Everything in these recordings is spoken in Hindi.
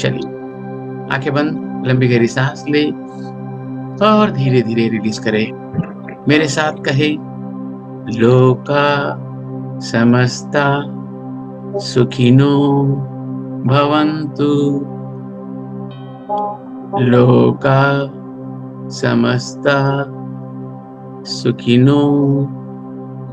चलिए, आंखें बंद, लंबी गहरी सांस ले और धीरे धीरे रिलीज करें। मेरे साथ कहे, लोका समस्ता सुखिनो भवन्तु। लोका समस्ता सुखिनो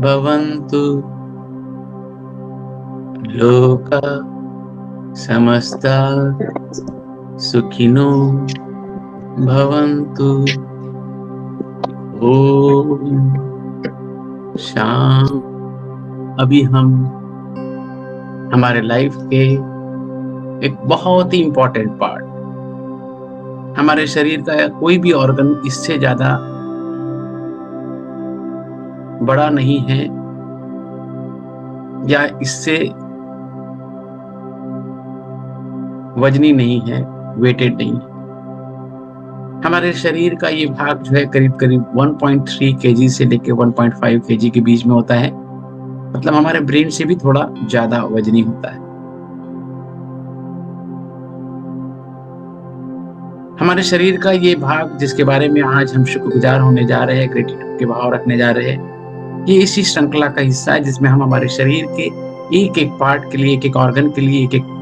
भवन्तु। लोका समस्ता सुखिनो भवन्तु। ओम शांति। अभी हम हमारे लाइफ के एक बहुत ही इंपॉर्टेंट पार्ट, हमारे शरीर का कोई भी ऑर्गन इससे ज्यादा बड़ा नहीं है या इससे वजनी नहीं है, वेटेड नहीं है। हमारे शरीर का ये भाग जो है करीब करीब 1.3 केजी से लेके 1.5 केजी के बीच में होता है। मतलब हमारे ब्रेन से भी थोड़ा ज्यादा वजनी होता है। हमारे शरीर का ये भाग जिसके बारे में आज हम शुक्रगुजार होने जा रहे हैं, ग्रेटिट्यूड के भाव रखने जा रहे हैं, ये इसी श्रृंखला का हिस्सा है जिसमें हम हमारे शरीर के एक एक पार्ट के लिए, एक एक ऑर्गन के लिए, एक एक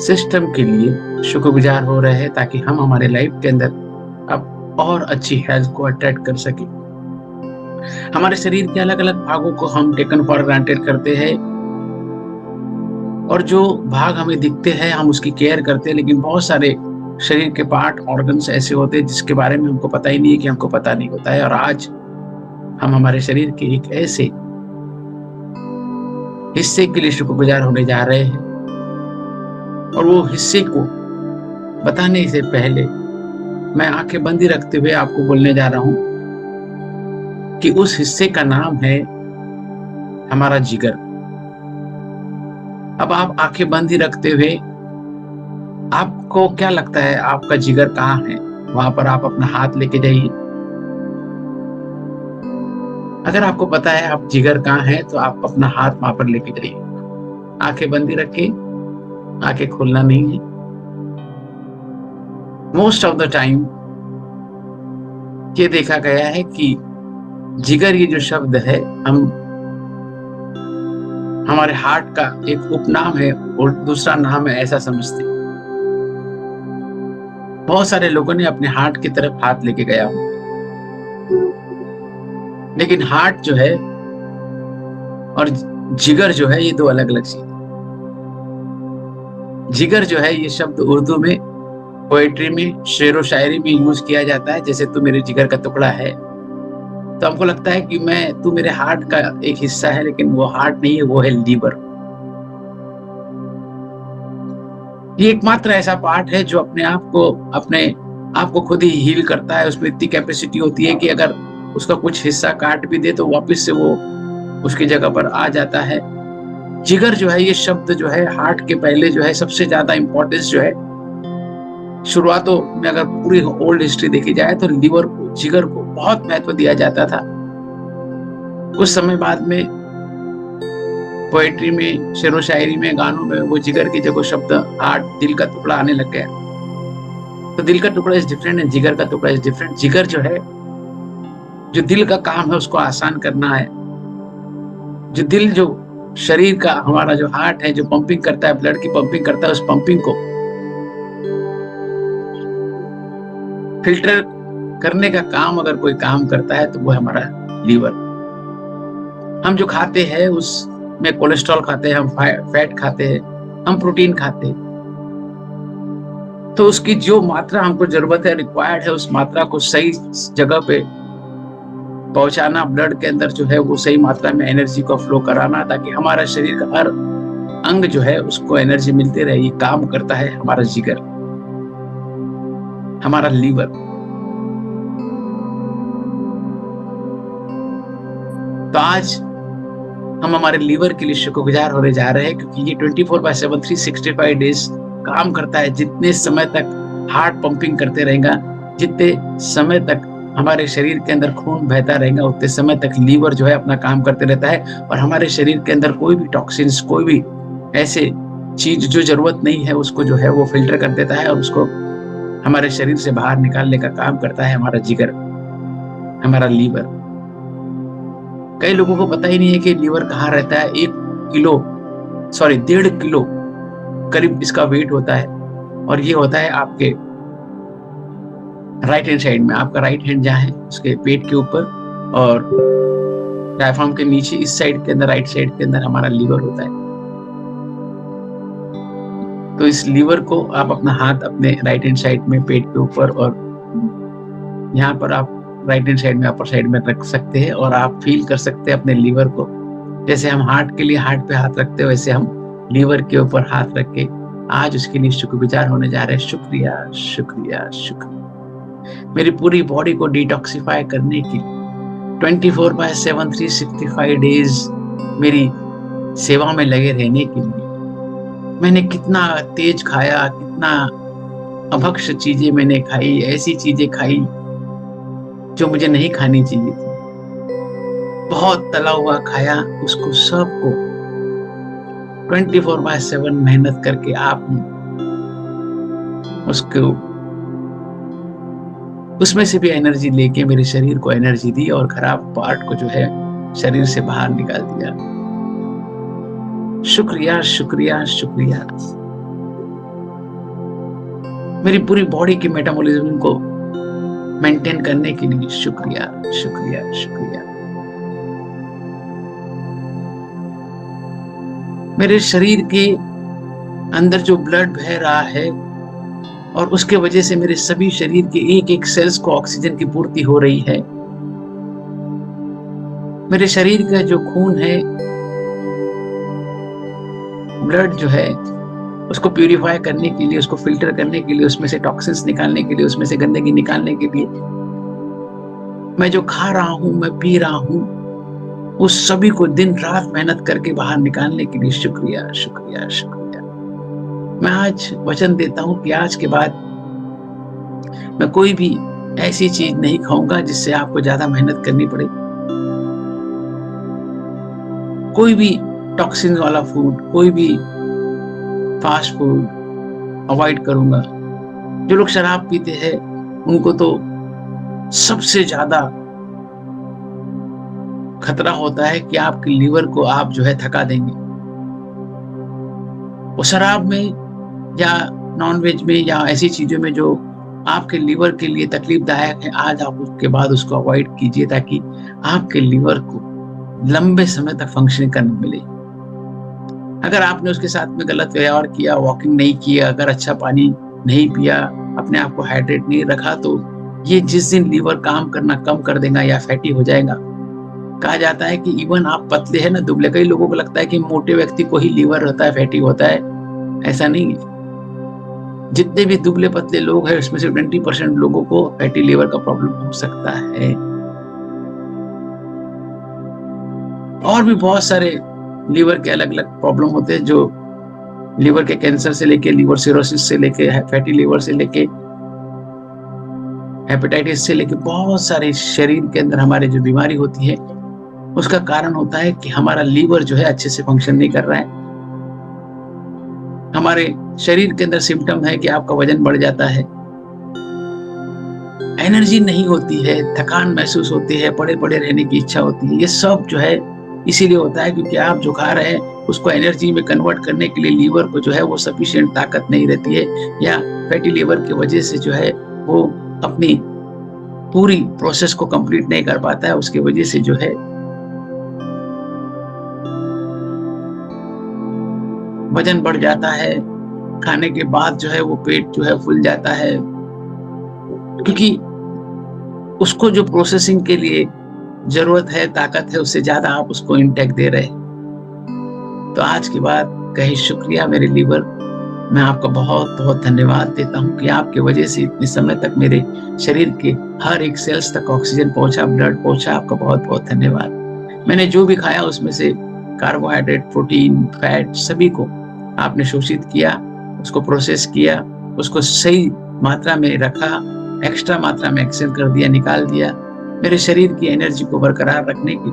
सिस्टम के लिए शुक्रगुजार हो रहे हैं ताकि हम हमारे लाइफ के अंदर अब और अच्छी हेल्थ को अट्रैक्ट कर सके। हमारे शरीर के अलग अलग भागों को हम टेकन फॉर ग्रांटेड करते हैं और जो भाग हमें दिखते हैं हम उसकी केयर करते हैं, लेकिन बहुत सारे शरीर के पार्ट, ऑर्गन्स ऐसे होते हैं जिसके बारे में हमको पता ही नहीं है कि हमको पता नहीं होता है। और आज हम हमारे शरीर के एक ऐसे हिस्से के लिए शुक्रगुजार होने जा रहे हैं और वो हिस्से को बताने से पहले मैं आंखें बंद ही रखते हुए आपको बोलने जा रहा हूं कि उस हिस्से का नाम है हमारा जिगर। अब आप आंखें बंद ही रखते हुए, आपको क्या लगता है आपका जिगर कहाँ है? वहां पर आप अपना हाथ लेके जाइए। अगर आपको पता है आप जिगर कहाँ है तो आप अपना हाथ वहां पर लेके जाइए। आंखें बंद ही रखिए, आंखें खोलना नहीं है। मोस्ट ऑफ द टाइम ये देखा गया है कि जिगर ये जो शब्द है हमारे हार्ट का एक उपनाम है और दूसरा नाम है, ऐसा समझते हैं। बहुत सारे लोगों ने अपने हार्ट की तरफ हाथ लेके गया हो, लेकिन हार्ट जो है और जिगर जो है ये दो अलग अलग चीज। जिगर जो है ये शब्द उर्दू में पोएट्री में, शेरो शायरी में यूज किया जाता है। जैसे तू मेरे जिगर का टुकड़ा है, तो हमको लगता है कि तू मेरे हार्ट का एक हिस्सा है, लेकिन वो हार्ट नहीं है, वो है लीवर। ये एकमात्र ऐसा पार्ट है जो अपने आप को खुद ही हील करता है। उसमें इतनी कैपेसिटी होती है कि अगर उसका कुछ हिस्सा काट भी दे तो वापस से वो उसकी जगह पर आ जाता है। जिगर जो है ये शब्द जो है हार्ट के पहले जो है सबसे ज्यादा इंपॉर्टेंस जो है, शुरुआतों में अगर पूरी ओल्ड हिस्ट्री देखी जाए तो लीवर को, जिगर को बहुत महत्व दिया जाता था। कुछ समय बाद में पोएट्री में, शेरो शायरी में, गानों में वो जिगर की जगह शब्द हार्ट, दिल का टुकड़ा आने लग गया। तो दिल का टुकड़ा इज डिफरेंट एंड जिगर का टुकड़ा इज डिफरेंट। जिगर जो है, जो दिल का काम है उसको आसान करना है। जो दिल, जो शरीर का, हमारा जो हार्ट है जो पंपिंग करता है, ब्लड की पंपिंग करता है, उस पंपिंग को फिल्टर करने का काम अगर कोई काम करता है तो वो है हमारा लीवर। हम जो खाते हैं उसमें कोलेस्ट्रॉल खाते हैं, हम फैट खाते हैं, हम प्रोटीन खाते हैं, तो उसकी जो मात्रा हमको जरूरत है, रिक्वायर्ड है, उस मात्रा को सही जगह पे पहुंचाना, ब्लड के अंदर जो है वो सही मात्रा में एनर्जी को फ्लो कराना, ताकि हमारा शरीर का हर अंग जो है उसको एनर्जी मिलते रहे। ये काम करता है हमारा जिगर, हमारा लीवर। तो आज हम हमारे लीवर के लिए शुक्रगुजार होने जा रहे हैं, क्योंकि ये 24/7 365 डेज काम करता है। जितने समय तक हार्ट पंपिंग करते रहेगा, जितने समय तक हमारे शरीर के अंदर खून बहता रहेगा, उतने समय तक लीवर जो है अपना काम करते रहता है और हमारे शरीर के अंदर कोई भी टॉक्सिन्स, कोई भी ऐसे चीज जो जरूरत नहीं है उसको जो है वो फिल्टर कर देता है और उसको हमारे शरीर से बाहर निकालने का काम करता है हमारा जिगर, हमारा लीवर। कई लोगों को पता ही नहीं है कि लीवर कहाँ रहता है। 1.5 किलो करीब इसका वेट होता है और ये होता है आपके राइट हैंड साइड में। आपका राइट हैंड जहाँ है उसके पेट के ऊपर और डायफ्राम के नीचे इस साइड के अंदर, राइट साइड के अंदर हमारा लीवर होता है। तो इस लीवर को आप अपना हाथ अपने राइट हैंड साइड में पेट के ऊपर और यहाँ पर आप राइट हैंड साइड में अपर साइड में रख सकते हैं और आप फील कर सकते हैं अपने लीवर को। जैसे हम हार्ट के लिए हार्ट पे हाथ रखते हैं वैसे हम लीवर के ऊपर हाथ रख के आज उसके लिए शुक्रगुजार होने जा रहे हैं। शुक्रिया शुक्रिया शुक्रिया मेरी पूरी बॉडी को डिटॉक्सिफाई करने की 24/7 365 डेज मेरी सेवा में लगे रहने के लिए। मैंने कितना तेज खाया, कितना अभक्ष चीजें मैंने खाई, ऐसी चीजें खाई जो मुझे नहीं खानी चाहिए थी। बहुत तला हुआ खाया, उसको सबको 24/7 मेहनत करके आपने उसको उसमें से भी एनर्जी लेके मेरे शरीर को एनर्जी दी और खराब पार्ट को जो है शरीर से बाहर निकाल दिया। शुक्रिया शुक्रिया शुक्रिया। मेरी पूरी बॉडी के मेटाबॉलिज्म को मेंटेन करने के लिए शुक्रिया शुक्रिया शुक्रिया। मेरे शरीर के अंदर जो ब्लड बह रहा है और उसके वजह से मेरे सभी शरीर के एक एक सेल्स को ऑक्सीजन की पूर्ति हो रही है। मेरे शरीर का जो खून है, ब्लड जो है, उसको प्यूरिफाई करने के लिए, उसको फिल्टर करने के लिए, उसमें से टॉक्सिन्स निकालने के लिए, उसमें से गंदगी निकालने के लिए मैं जो खा रहा हूं, मैं पी रहा हूं, उस सभी को दिन रात मेहनत करके बाहर निकालने के लिए शुक्रिया शुक्रिया शुक्रिया। मैं आज वचन देता हूं कि आज के बाद मैं कोई भी ऐसी चीज नहीं खाऊंगा जिससे आपको ज्यादा मेहनत करनी पड़े। कोई भी टॉक्सिन वाला फूड, कोई भी फास्ट फूड अवॉइड करूंगा। जो लोग शराब पीते हैं उनको तो सबसे ज्यादा खतरा होता है कि आपके लीवर को आप जो है थका देंगे। वो शराब में या नॉनवेज में या ऐसी चीजों में जो आपके लीवर के लिए तकलीफदायक है, आज आप उसके बाद उसको अवॉइड कीजिए ताकि आपके लीवर को लंबे समय तक फंक्शनिंग करने मिले। अगर आपने उसके साथ में गलत व्यवहार किया, वॉकिंग नहीं किया, अगर अच्छा पानी नहीं पिया, अपने आप को हाइड्रेट नहीं रखा, तो ये जिस दिन लीवर काम करना कम कर देगा या फैटी हो जाएगा। कहा जाता है कि इवन आप पतले हैं ना, दुबले, कई लोगों को लगता है कि मोटे व्यक्ति को ही लीवर होता है, फैटी होता है। ऐसा नहीं है। जितने भी दुबले पतले लोग हैं उसमें से 20% लोगों को फैटी लीवर का प्रॉब्लम हो सकता है। और भी बहुत सारे लीवर के अलग अलग प्रॉब्लम होते हैं, जो लीवर के कैंसर से लेके, लीवर सिरोसिस से लेके, फैटी लीवर से लेके, हेपेटाइटिस से लेके, बहुत सारे शरीर के अंदर हमारे जो बीमारी होती है उसका कारण होता है कि हमारा लीवर जो है अच्छे से फंक्शन नहीं कर रहा है। हमारे शरीर के अंदर सिम्टम है कि आपका वजन बढ़ जाता है, एनर्जी नहीं होती है, थकान महसूस होती है, पड़े पड़े रहने की इच्छा होती है। ये सब जो है इसीलिए होता है क्योंकि आप जो खा रहे हैं उसको एनर्जी में कन्वर्ट करने के लिए लीवर को जो है वो सफिशिएंट ताकत नहीं रहती है, या फैटी लीवर की वजह से जो है वो अपनी पूरी प्रोसेस को कंप्लीट नहीं कर पाता है। उसकी वजह से जो है वजन बढ़ जाता है, खाने के बाद जो है वो पेट जो है फूल जाता है, क्योंकि उसको जो प्रोसेसिंग के लिए जरूरत है, ताकत है, उससे ज्यादा आप उसको इंटेक दे रहे हैं। तो आज की बात कहे शुक्रिया मेरे लीवर, मैं आपका बहुत बहुत धन्यवाद देता हूं कि आपकी वजह से इतने समय तक मेरे शरीर के हर एक सेल्स तक ऑक्सीजन पहुंचा, ब्लड पहुंचा। आपका बहुत बहुत धन्यवाद। मैंने जो भी खाया उसमें से कार्बोहाइड्रेट, प्रोटीन, फैट सभी को आपने शोषित किया, उसको प्रोसेस किया, उसको सही मात्रा में रखा, एक्स्ट्रा मात्रा में एक्सेल कर दिया, निकाल दिया। मेरे शरीर की एनर्जी को बरकरार रखने के लिए,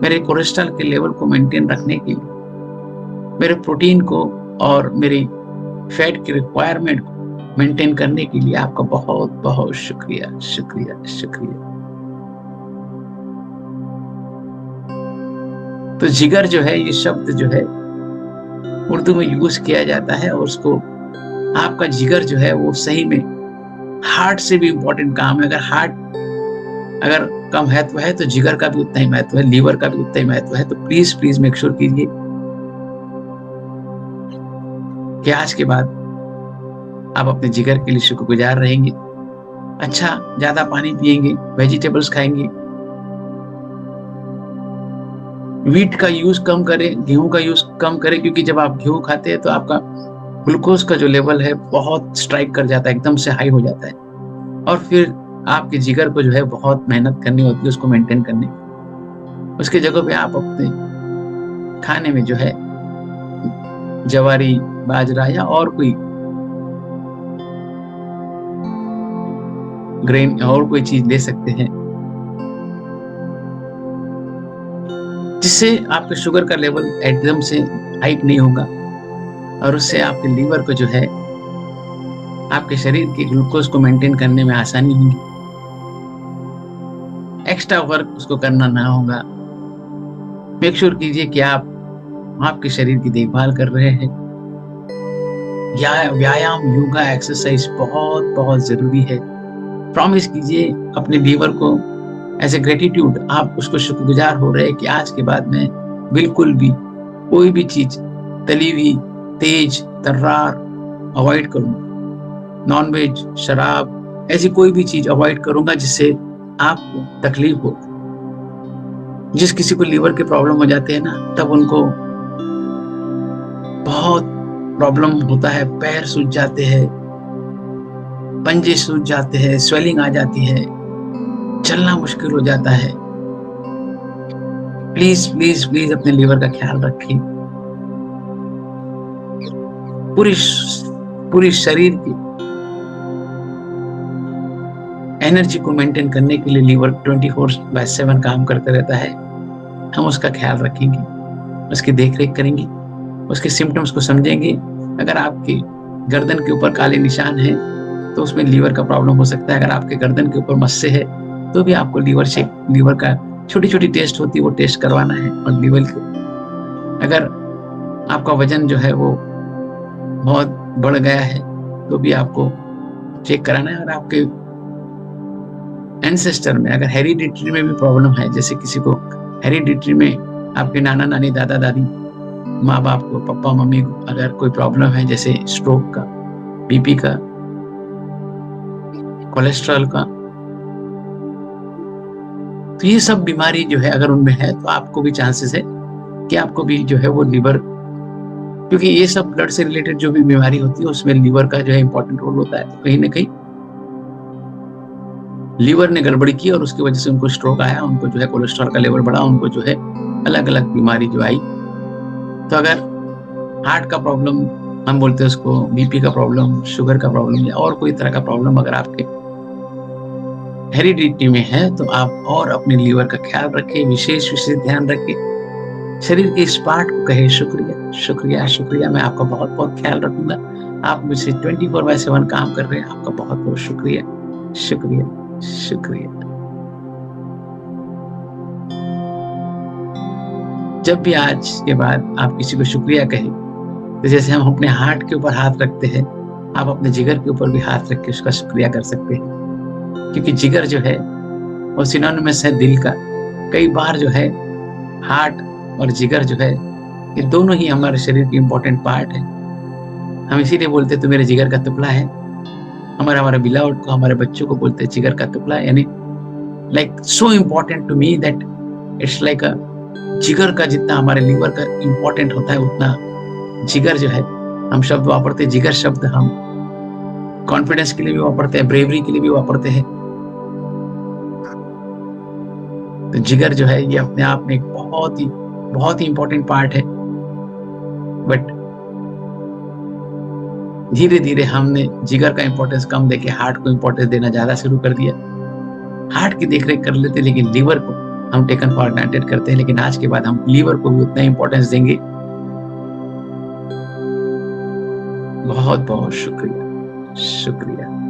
मेरे कोलेस्ट्रॉल के लेवल को मेंटेन रखने के लिए, मेरे प्रोटीन को और मेरी फैट की रिक्वायरमेंट को मेंटेन करने के लिए आपका बहुत बहुत शुक्रिया, शुक्रिया, शुक्रिया। तो जिगर जो है, ये शब्द जो है उर्दू में यूज किया जाता है, और उसको आपका जिगर जो है वो सही में हार्ट से भी इंपॉर्टेंट काम है। अगर हार्ट अगर का महत्व है तो जिगर का भी उतना ही महत्व है, लीवर का भी उतना ही महत्व है। तो प्लीज प्लीज मेक श्योर कीजिए कि आज के बाद आप अपने जिगर के लिए शुक्रगुजार रहेंगे। अच्छा, ज्यादा पानी पिएंगे, वेजिटेबल्स खाएंगे, वीट का यूज कम करें, गेहूं का यूज कम करें, क्योंकि जब आप गेहूं खाते हैं तो आपका ग्लूकोज का जो लेवल है बहुत स्ट्राइक कर जाता है, एकदम से हाई हो जाता है, और फिर आपके जिगर को जो है बहुत मेहनत करनी होती है उसको मेंटेन करने। उसके जगह पे आप अपने खाने में जो है जवारी, बाजरा या और कोई ग्रेन और कोई चीज ले सकते हैं, जिससे आपके शुगर का लेवल एकदम से हाइक नहीं होगा, और उससे आपके लीवर को जो है आपके शरीर के ग्लूकोज को मेंटेन करने में आसानी होगी, एक्स्ट्रा वर्क उसको करना ना होगा। मेक श्योर कीजिए कि आप आपके शरीर की देखभाल कर रहे हैं। व्यायाम, योगा, एक्सरसाइज बहुत बहुत जरूरी है। प्रॉमिस कीजिए अपने लीवर को, एज ए ग्रेटिट्यूड आप उसको शुक्रगुजार हो रहे हैं कि आज के बाद मैं बिल्कुल भी कोई भी चीज तली हुई, तेज, तर्रार अवॉइड करूंगा। नॉनवेज, शराब, ऐसी कोई भी चीज अवॉइड करूंगा जिससे आपको तकलीफ हो। जिस किसी को लीवर के प्रॉब्लम हो जाते हैं ना, तब उनको बहुत प्रॉब्लम होता है, पैर सूज जाते हैं, पंजे सूज जाते हैं, स्वेलिंग आ जाती है, चलना मुश्किल हो जाता है। प्लीज प्लीज प्लीज अपने लीवर का ख्याल रखें। पूरी शरीर की एनर्जी को मेंटेन करने के लिए लीवर 24/7 काम करता रहता है। हम उसका ख्याल रखेंगे, उसकी देखरेख करेंगे, उसके सिम्टम्स को समझेंगे। अगर आपके गर्दन के ऊपर काले निशान है तो उसमें लीवर का प्रॉब्लम हो सकता है। अगर आपके गर्दन के ऊपर मस्से है तो भी आपको लीवर का छोटी छोटी टेस्ट होती है, वो टेस्ट करवाना है। और लीवर को अगर आपका वजन जो है वो बहुत बढ़ गया है तो भी आपको चेक कराना है। और आपके एंसेस्टर में अगर हेरिडिटरी में भी प्रॉब्लम है, जैसे किसी को हेरिडिटरी में आपके नाना नानी, दादा दादी, माँ बाप को, पापा मम्मी को अगर कोई प्रॉब्लम है, जैसे स्ट्रोक का, बीपी का, कोलेस्ट्रॉल का, तो ये सब बीमारी जो है अगर उनमें है तो आपको भी चांसेस है कि आपको भी जो है वो लीवर, क्योंकि ये सब ब्लड से रिलेटेड जो भी बीमारी होती है उसमें लीवर का जो है इंपॉर्टेंट रोल होता है। तो कहीं ना कहीं लीवर ने गड़बड़ी की और उसकी वजह से उनको स्ट्रोक आया, उनको जो है कोलेस्ट्रॉल का लेवल बढ़ा, उनको जो है अलग अलग बीमारी जो आई। तो अगर हार्ट का प्रॉब्लम हम बोलते हैं उसको, बीपी का प्रॉब्लम, शुगर का प्रॉब्लम या और कोई तरह का प्रॉब्लम अगर आपके हेरिडिटी में है तो आप और अपने लीवर का ख्याल रखें, विशेष विशेष ध्यान रखें। शरीर के इस पार्ट को कहे शुक्रिया, शुक्रिया, शुक्रिया, मैं आपका बहुत बहुत ख्याल रखूंगा। आप मुझसे 24/7 काम कर रहे हैं, आपका बहुत बहुत शुक्रिया, शुक्रिया, शुक्रिया। जब भी आज के बाद आप किसी को शुक्रिया कहें तो जैसे हम अपने हार्ट के ऊपर हाथ रखते हैं, आप अपने जिगर के ऊपर भी हाथ रख के उसका शुक्रिया कर सकते हैं, क्योंकि जिगर जो है वो सिनोनिमस है दिल का। कई बार जो है हार्ट और जिगर जो है ये दोनों ही हमारे शरीर की इंपॉर्टेंट पार्ट है। हम इसीलिए बोलते हैं तो मेरे जिगर का टुकड़ा है। हमारे बिलावट को, हमारे बच्चों को बोलते हैं जिगर का टुकड़ा, यानी like so important to me that it's like a, जिगर का जितना हमारे लीवर का इंपॉर्टेंट होता है उतना जिगर जो है, हम शब्द वापरते हैं जिगर शब्द, हम कॉन्फिडेंस के लिए भी वापरते हैं, ब्रेवरी के लिए भी वापरते हैं। तो जिगर जो है ये अपने आप में एक बहुत ही इंपॉर्टेंट पार्ट है। बट धीरे धीरे हमने जिगर का इंपॉर्टेंस कम देके हार्ट को इंपॉर्टेंस देना ज्यादा शुरू कर दिया। हार्ट की देखरेख कर लेते लेकिन लीवर को हम टेकन फॉर ग्रांटेड करते हैं। लेकिन आज के बाद हम लीवर को भी उतना इंपॉर्टेंस देंगे बहुत बहुत शुक्रिया, शुक्रिया।